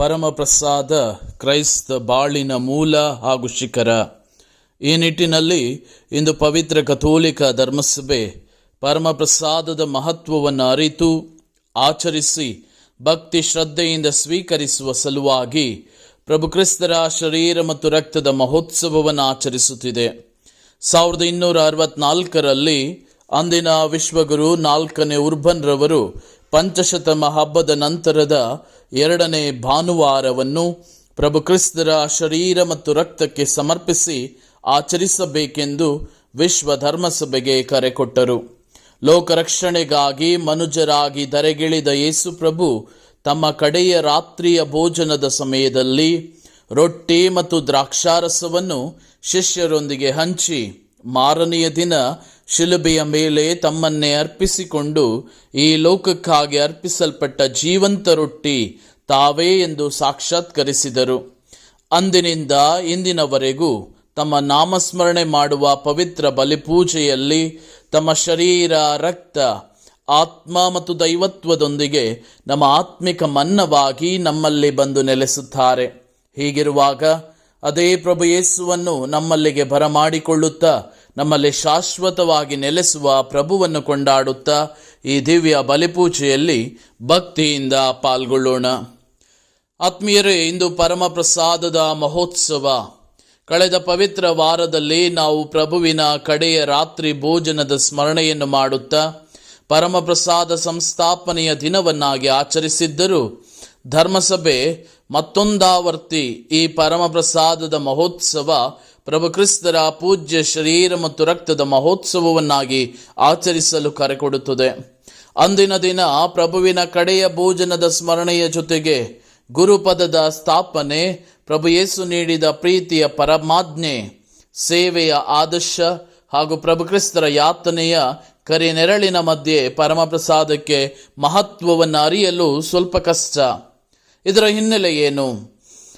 ಪರಮಪ್ರಸಾದ ಕ್ರೈಸ್ತ ಬಾಳಿನ ಮೂಲ ಹಾಗೂ ಶಿಖರ. ಈ ನಿಟ್ಟಿನಲ್ಲಿ ಇಂದು ಪವಿತ್ರ ಕಥೋಲಿಕ ಧರ್ಮಸಭೆ ಪರಮಪ್ರಸಾದದ ಮಹತ್ವವನ್ನು ಅರಿತು ಆಚರಿಸಿ ಭಕ್ತಿ ಶ್ರದ್ಧೆಯಿಂದ ಸ್ವೀಕರಿಸುವ ಸಲುವಾಗಿ ಪ್ರಭು ಕ್ರಿಸ್ತರ ಶರೀರ ಮತ್ತು ರಕ್ತದ ಮಹೋತ್ಸವವನ್ನು ಆಚರಿಸುತ್ತಿದೆ. 1264ರಲ್ಲಿ ಅಂದಿನ ವಿಶ್ವಗುರು 4ನೇ ಉರ್ಬನ್ ರವರು ಪಂಚಶತಮ ಹಬ್ಬದ ನಂತರದ 2ನೇ ಭಾನುವಾರವನ್ನು ಪ್ರಭು ಕ್ರಿಸ್ತರ ಶರೀರ ಮತ್ತು ರಕ್ತಕ್ಕೆ ಸಮರ್ಪಿಸಿ ಆಚರಿಸಬೇಕೆಂದು ವಿಶ್ವ ಧರ್ಮಸಭೆಗೆ ಕರೆ ಕೊಟ್ಟರು. ಲೋಕರಕ್ಷಣೆಗಾಗಿ ಮನುಜರಾಗಿ ಧರೆಗಿಳಿದ ಯೇಸು ಪ್ರಭು ತಮ್ಮ ಕಡೆಯ ರಾತ್ರಿಯ ಭೋಜನದ ಸಮಯದಲ್ಲಿ ರೊಟ್ಟಿ ಮತ್ತು ದ್ರಾಕ್ಷಾರಸವನ್ನು ಶಿಷ್ಯರೊಂದಿಗೆ ಹಂಚಿ ಮಾರನೆಯ ದಿನ ಶಿಲುಬೆಯ ಮೇಲೆ ತಮ್ಮನ್ನೇ ಅರ್ಪಿಸಿಕೊಂಡು ಈ ಲೋಕಕ್ಕಾಗಿ ಅರ್ಪಿಸಲ್ಪಟ್ಟ ಜೀವಂತ ರೊಟ್ಟಿ ತಾವೇ ಎಂದು ಸಾಕ್ಷಾತ್ಕರಿಸಿದರು. ಅಂದಿನಿಂದ ಇಂದಿನವರೆಗೂ ತಮ್ಮ ನಾಮಸ್ಮರಣೆ ಮಾಡುವ ಪವಿತ್ರ ಬಲಿಪೂಜೆಯಲ್ಲಿ ತಮ್ಮ ಶರೀರ, ರಕ್ತ, ಆತ್ಮ ಮತ್ತು ದೈವತ್ವದೊಂದಿಗೆ ನಮ್ಮ ಆತ್ಮಿಕ ಮನ್ನವಾಗಿ ನಮ್ಮಲ್ಲಿ ಬಂದು ನೆಲೆಸುತ್ತಾರೆ. ಹೀಗಿರುವಾಗ ಅದೇ ಪ್ರಭು ಯೇಸುವನ್ನು ನಮ್ಮಲ್ಲಿಗೆ ಬರಮಾಡಿಕೊಳ್ಳುತ್ತಾ ನಮ್ಮಲ್ಲಿ ಶಾಶ್ವತವಾಗಿ ನೆಲೆಸುವ ಪ್ರಭುವನ್ನು ಕೊಂಡಾಡುತ್ತಾ ಈ ದಿವ್ಯ ಬಲಿಪೂಜೆಯಲ್ಲಿ ಭಕ್ತಿಯಿಂದ ಪಾಲ್ಗೊಳ್ಳೋಣ. ಆತ್ಮೀಯರೇ, ಇಂದು ಪರಮಪ್ರಸಾದದ ಮಹೋತ್ಸವ. ಕಳೆದ ಪವಿತ್ರ ವಾರದಲ್ಲಿ ನಾವು ಪ್ರಭುವಿನ ಕಡೆಯ ರಾತ್ರಿ ಭೋಜನದ ಸ್ಮರಣೆಯನ್ನು ಮಾಡುತ್ತಾ ಪರಮಪ್ರಸಾದ ಸಂಸ್ಥಾಪನೆಯ ದಿನವನ್ನಾಗಿ ಆಚರಿಸಿದ್ದರೂ ಧರ್ಮಸಭೆ ಮತ್ತೊಂದಾವರ್ತಿ ಈ ಪರಮಪ್ರಸಾದದ ಮಹೋತ್ಸವ ಪ್ರಭು ಕ್ರಿಸ್ತರ ಪೂಜ್ಯ ಶರೀರ ಮತ್ತು ರಕ್ತದ ಮಹೋತ್ಸವವನ್ನಾಗಿ ಆಚರಿಸಲು ಕರೆಕೊಡುತ್ತದೆ. ಅಂದಿನ ದಿನ ಪ್ರಭುವಿನ ಕಡೆಯ ಭೋಜನದ ಸ್ಮರಣೆಯ ಜೊತೆಗೆ ಗುರುಪದದ ಸ್ಥಾಪನೆ, ಪ್ರಭು ಯೇಸು ನೀಡಿದ ಪ್ರೀತಿಯ ಪರಮಾಜ್ಞೆ, ಸೇವೆಯ ಆದರ್ಶ ಹಾಗೂ ಪ್ರಭು ಕ್ರಿಸ್ತರ ಯಾತನೆಯ ಕರಿನೆರಳಿನ ಮಧ್ಯೆ ಪರಮಪ್ರಸಾದಕ್ಕೆ ಮಹತ್ವವನ್ನು ಅರಿಯಲು ಸ್ವಲ್ಪ ಕಷ್ಟ. ಇದರ ಹಿನ್ನೆಲೆ ಏನು?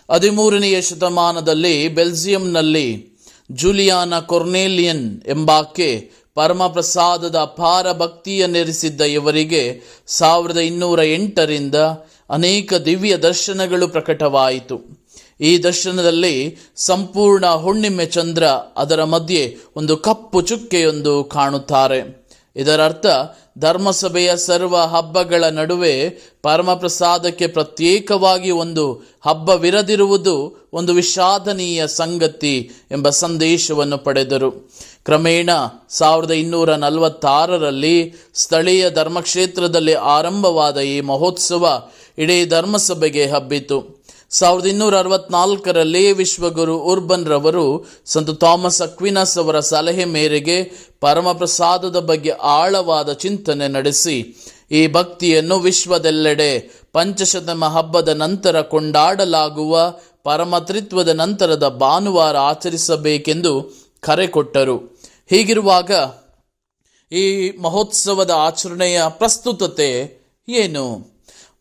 13ನೇ ಶತಮಾನದಲ್ಲಿ ಬೆಲ್ಜಿಯಂನಲ್ಲಿ ಜೂಲಿಯಾನ ಕೊರ್ನೇಲಿಯನ್ ಎಂಬಾಕೆ ಪರಮಪ್ರಸಾದದ ಅಪಾರ ಭಕ್ತಿಯನ್ನೆರಿಸಿದ್ದ ಇವರಿಗೆ 1208ರಿಂದ ಅನೇಕ ದಿವ್ಯ ದರ್ಶನಗಳು ಪ್ರಕಟವಾಯಿತು. ಈ ದರ್ಶನದಲ್ಲಿ ಸಂಪೂರ್ಣ ಹುಣ್ಣಿಮೆ ಚಂದ್ರ, ಅದರ ಮಧ್ಯೆ ಒಂದು ಕಪ್ಪು ಚುಕ್ಕೆಯೊಂದು ಕಾಣುತ್ತಾರೆ. ಇದರರ್ಥ ಧರ್ಮಸಭೆಯ ಸರ್ವ ಹಬ್ಬಗಳ ನಡುವೆ ಪರಮಪ್ರಸಾದಕ್ಕೆ ಪ್ರತ್ಯೇಕವಾಗಿ ಒಂದು ಹಬ್ಬವಿರದಿರುವುದು ಒಂದು ವಿಷಾದನೀಯ ಸಂಗತಿ ಎಂಬ ಸಂದೇಶವನ್ನು ಪಡೆದರು. ಕ್ರಮೇಣ 1246ರಲ್ಲಿ ಸ್ಥಳೀಯ ಧರ್ಮಕ್ಷೇತ್ರದಲ್ಲಿ ಆರಂಭವಾದ ಈ ಮಹೋತ್ಸವ ಇಡೀ ಧರ್ಮಸಭೆಗೆ ಹಬ್ಬಿತು. 1264ರಲ್ಲಿ ವಿಶ್ವಗುರು ಉರ್ಬನ್ ರವರು ಸಂತ ಥಾಮಸ್ ಅಕ್ವಿನಸ್ ಅವರ ಸಲಹೆ ಮೇರೆಗೆ ಪರಮಪ್ರಸಾದದ ಬಗ್ಗೆ ಆಳವಾದ ಚಿಂತನೆ ನಡೆಸಿ ಈ ಭಕ್ತಿಯನ್ನು ವಿಶ್ವದೆಲ್ಲೆಡೆ ಪಂಚಶತಮ ಹಬ್ಬದ ನಂತರ ಕೊಂಡಾಡಲಾಗುವ ಪರಮತ್ರಿತ್ವದ ನಂತರದ ಭಾನುವಾರ ಆಚರಿಸಬೇಕೆಂದು ಕರೆ ಕೊಟ್ಟರು. ಹೀಗಿರುವಾಗ ಈ ಮಹೋತ್ಸವದ ಆಚರಣೆಯ ಪ್ರಸ್ತುತತೆ ಏನು?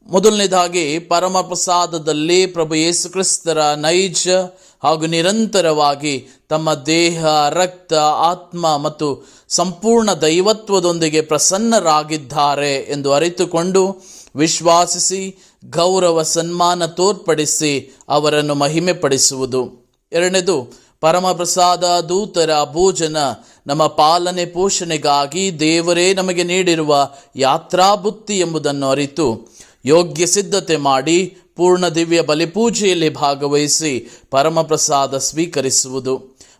ಮೊದಲನೇದಾಗಿ ಪರಮಪ್ರಸಾದದಲ್ಲಿ ಪ್ರಭು ಯೇಸು ಕ್ರಿಸ್ತರ ನೈಜ ಹಾಗೂ ನಿರಂತರವಾಗಿ ತಮ್ಮ ದೇಹ, ರಕ್ತ, ಆತ್ಮ ಮತ್ತು ಸಂಪೂರ್ಣ ದೈವತ್ವದೊಂದಿಗೆ ಪ್ರಸನ್ನರಾಗಿದ್ದಾರೆ ಎಂದು ಅರಿತುಕೊಂಡು ವಿಶ್ವಾಸಿಸಿ ಗೌರವ ಸನ್ಮಾನ ತೋರ್ಪಡಿಸಿ ಅವರನ್ನು ಮಹಿಮೆ ಪಡಿಸುವುದು. ಎರಡನೇದು, ಪರಮಪ್ರಸಾದ ದೂತರ ಭೋಜನ ನಮ್ಮ ಪಾಲನೆ ಪೋಷಣೆಗಾಗಿ ದೇವರೇ ನಮಗೆ ನೀಡಿರುವ ಯಾತ್ರಾ ಬುತ್ತಿ ಎಂಬುದನ್ನು ಅರಿತು ಯೋಗ್ಯ ಸಿದ್ಧತೆ ಮಾಡಿ ಪೂರ್ಣ ದಿವ್ಯ ಬಲಿಪೂಜೆಯಲ್ಲಿ ಭಾಗವಹಿಸಿ ಪರಮಪ್ರಸಾದ ಸ್ವೀಕರಿಸುವುದು.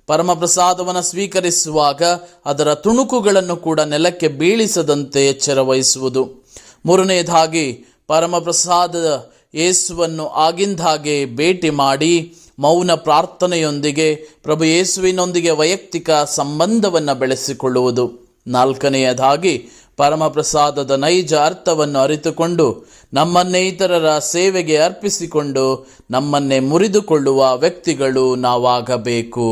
ಪರಮಪ್ರಸಾದವನ್ನು ಸ್ವೀಕರಿಸುವಾಗ ಅದರ ತುಣುಕುಗಳನ್ನು ಕೂಡ ನೆಲಕ್ಕೆ ಬೀಳಿಸದಂತೆ ಎಚ್ಚರ ವಹಿಸುವುದು. ಮೂರನೆಯದಾಗಿ ಪರಮಪ್ರಸಾದದ ಯೇಸುವನ್ನು ಆಗಿಂದಾಗೆ ಭೇಟಿ ಮಾಡಿ ಮೌನ ಪ್ರಾರ್ಥನೆಯೊಂದಿಗೆ ಪ್ರಭು ಯೇಸುವಿನೊಂದಿಗೆ ವೈಯಕ್ತಿಕ ಸಂಬಂಧವನ್ನು ಬೆಳೆಸಿಕೊಳ್ಳುವುದು. ನಾಲ್ಕನೆಯದಾಗಿ ಪರಮಪ್ರಸಾದದ ನೈಜ ಅರ್ಥವನ್ನು ಅರಿತುಕೊಂಡು ನಮ್ಮನ್ನೇ ಇತರರ ಸೇವೆಗೆ ಅರ್ಪಿಸಿಕೊಂಡು ನಮ್ಮನ್ನೇ ಮುರಿದುಕೊಳ್ಳುವ ವ್ಯಕ್ತಿಗಳು ನಾವಾಗಬೇಕು.